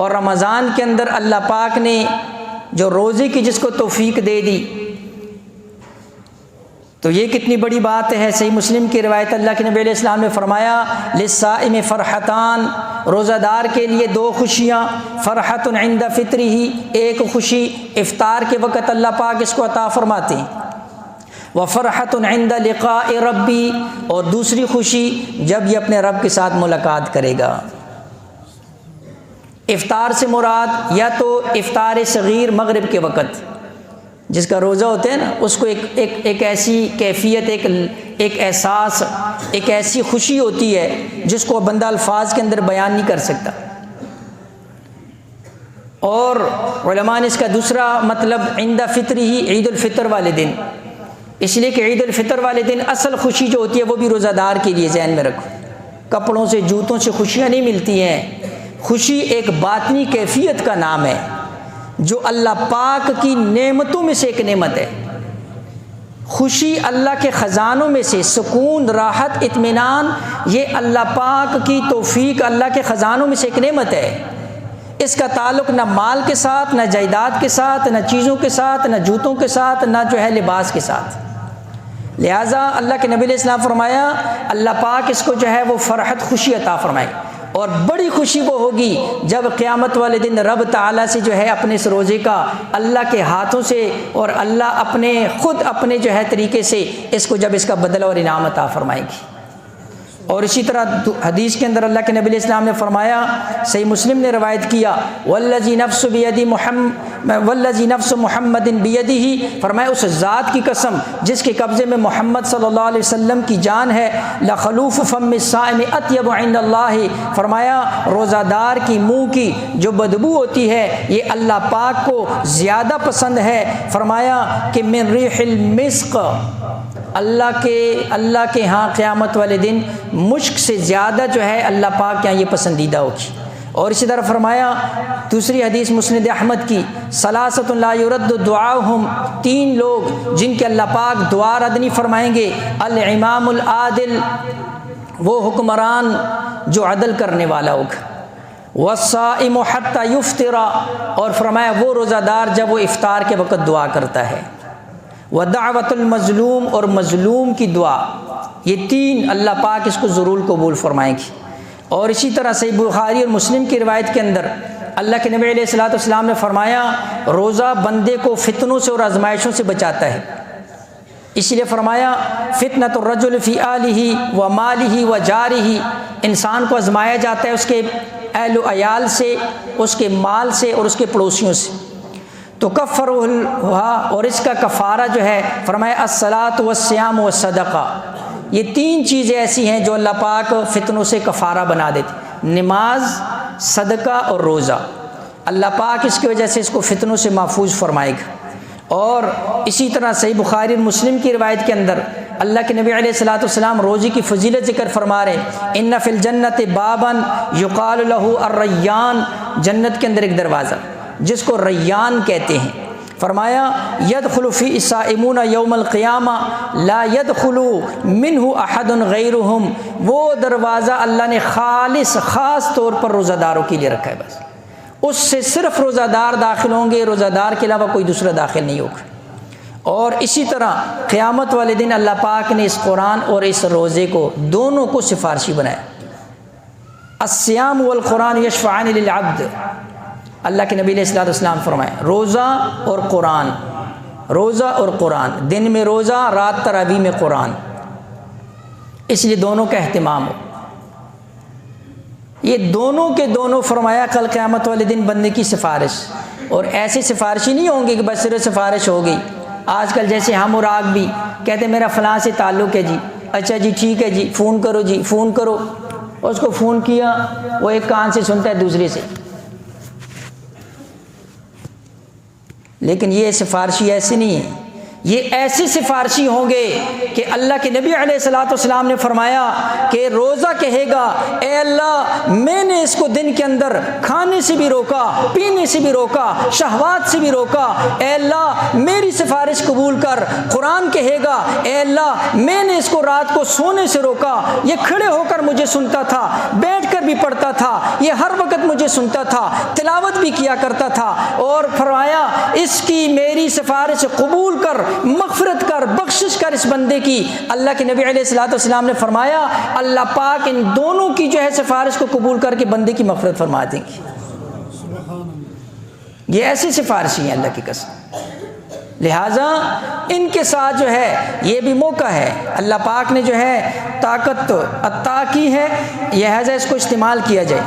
اور رمضان کے اندر اللہ پاک نے جو روزے کی جس کو توفیق دے دی، تو یہ کتنی بڑی بات ہے۔ صحیح مسلم کی روایت، اللہ کے نبی علیہ السلام نے فرمایا للصائم فرحتان، روزہ دار کے لیے دو خوشیاں، فرحت عند فطرہ، ایک خوشی افطار کے وقت اللہ پاک اس کو عطا فرماتے ہیں، وفرحت عند لقاء ربی، اور دوسری خوشی جب یہ اپنے رب کے ساتھ ملاقات کرے گا۔ افطار سے مراد یا تو افطار صغیر مغرب کے وقت جس کا روزہ ہوتا ہے نا، اس کو ایک ایسی کیفیت، ایک احساس، ایک ایسی خوشی ہوتی ہے جس کو بندہ الفاظ کے اندر بیان نہیں کر سکتا۔ اور علماء نے اس کا دوسرا مطلب عند فطر ہی عید الفطر والے دن، اس لیے کہ عید الفطر والے دن اصل خوشی جو ہوتی ہے وہ بھی روزہ دار کے لیے ذہن میں رکھو۔ کپڑوں سے جوتوں سے خوشیاں نہیں ملتی ہیں، خوشی ایک باطنی کیفیت کا نام ہے جو اللہ پاک کی نعمتوں میں سے ایک نعمت ہے۔ خوشی اللہ کے خزانوں میں سے، سکون، راحت، اطمینان، یہ اللہ پاک کی توفیق، اللہ کے خزانوں میں سے ایک نعمت ہے۔ اس کا تعلق نہ مال کے ساتھ، نہ جائیداد کے ساتھ، نہ چیزوں کے ساتھ، نہ جوتوں کے ساتھ، نہ جو ہے لباس کے ساتھ۔ لہٰذا اللہ کے نبی علیہ السلام فرمایا اللہ پاک اس کو جو ہے وہ فرحت، خوشی عطا فرمائے، اور بڑی خوشی وہ ہوگی جب قیامت والے دن رب تعالیٰ سے جو ہے اپنے اس روزے کا اللہ کے ہاتھوں سے، اور اللہ خود اپنے جو ہے طریقے سے اس کو جب اس کا بدلہ اور انعام عطا فرمائے گی۔ اور اسی طرح حدیث کے اندر اللہ کے نبی علیہ السلام نے فرمایا، صحیح مسلم نے روایت کیا، والذی نفس محمد بیدہ، فرمایا اس ذات کی قسم جس کے قبضے میں محمد صلی اللہ علیہ وسلم کی جان ہے، لخلوف فم الصائم اطیب عند اللہ، فرمایا روزہ دار کی منہ کی جو بدبو ہوتی ہے یہ اللہ پاک کو زیادہ پسند ہے، فرمایا کہ من ریح المسک، اللہ کے ہاں قیامت والے دن مشک سے زیادہ جو ہے اللہ پاک کے ہاں یہ پسندیدہ ہوگی۔ اور اسی طرح فرمایا دوسری حدیث مسند احمد کی، ثلاثۃ لا یرد دعاؤہم، تین لوگ جن کے اللہ پاک دعا رد نہیں فرمائیں گے، الامام العادل، وہ حکمران جو عدل کرنے والا ہوگا، والصائم حتی یفطر، اور فرمایا وہ روزہ دار جب وہ افطار کے وقت دعا کرتا ہے، ودعوت المظلوم، اور مظلوم کی دعا، یہ تین اللہ پاک اس کو ضرور قبول فرمائیں گی۔ اور اسی طرح صحیح بخاری اور مسلم کی روایت کے اندر اللہ کے نبی علیہ الصلوۃ والسلام نے فرمایا روزہ بندے کو فتنوں سے اور آزمائشوں سے بچاتا ہے، اس لیے فرمایا فتنۃ الرجل فی آلہ و مالہ و جارہ، انسان کو آزمایا جاتا ہے اس کے اہل و عیال سے، اس کے مال سے، اور اس کے پڑوسیوں سے، تو کفرھا، اور اس کا کفارہ جو ہے فرمایا الصلاۃ والصیام والصدقہ، یہ تین چیزیں ایسی ہیں جو اللہ پاک فتنوں سے کفارہ بنا دیتے، نماز، صدقہ اور روزہ، اللہ پاک اس کی وجہ سے اس کو فتنوں سے محفوظ فرمائے گا۔ اور اسی طرح صحیح بخاری اور مسلم کی روایت کے اندر اللہ کے نبی علیہ الصلوۃ والسلام روزے کی فضیلت ذکر فرما رہے ہیں، ان فی الجنۃ بابا یقال لہ الریان، جنت کے اندر ایک دروازہ جس کو ریان کہتے ہیں، فرمایا یدخل فی الصائمون یوم القیامہ لا یدخل منہ احد غیرہم، وہ دروازہ اللہ نے خاص طور پر روزہ داروں کے لیے رکھا ہے، بس اس سے صرف روزہ دار داخل ہوں گے، روزہ دار کے علاوہ کوئی دوسرا داخل نہیں ہوگا۔ اور اسی طرح قیامت والے دن اللہ پاک نے اس قرآن اور اس روزے کو دونوں کو سفارشی بنایا، الصیام والقرآن یشفعان للعبد، اللہ کے نبی علیہ الصلوۃ والسلام فرمائے روزہ اور قرآن، روزہ اور قرآن، دن میں روزہ، رات تراویح میں قرآن، اس لیے دونوں کا اہتمام ہو۔ یہ دونوں کے دونوں فرمایا کل قیامت والے دن بندے کی سفارش، اور ایسی سفارش ہی نہیں ہوں گی کہ بس صرف سفارش ہو گئی۔ آج کل جیسے ہم اور آگ بھی کہتے ہیں میرا فلاں سے تعلق ہے جی، اچھا جی ٹھیک ہے جی فون کرو جی، فون کرو، اور اس کو فون کیا وہ ایک کان سے سنتا ہے دوسرے سے، لیکن یہ سفارشی ایسی نہیں ہے، یہ ایسی سفارشی ہوں گے کہ اللہ کے نبی علیہ الصلوۃ والسلام نے فرمایا کہ روزہ کہے گا اے اللہ میں نے اس کو دن کے اندر کھانے سے بھی روکا، پینے سے بھی روکا، شہوات سے بھی روکا، اے اللہ میری سفارش قبول کر۔ قرآن کہے گا اے اللہ میں نے اس کو رات کو سونے سے روکا، یہ کھڑے ہو کر مجھے سنتا تھا، بیٹھ کر بھی پڑھتا تھا، یہ ہر وقت مجھے سنتا تھا، تلاوت بھی کیا کرتا تھا، اور فرمایا اس کی میری سفارش قبول کر، مغفرت کر، بخشش کر اس بندے کی۔ اللہ کے نبی علیہ الصلوۃ والسلام نے فرمایا اللہ پاک ان دونوں کی جو ہے سفارش کو قبول کر کے بندے کی مغفرت فرما دیں گے۔ یہ ایسی سفارشی ہیں اللہ کی قسم، لہٰذا ان کے ساتھ جو ہے یہ بھی موقع ہے، اللہ پاک نے جو ہے طاقت عطا کی ہے، لہٰذا اس کو استعمال کیا جائے۔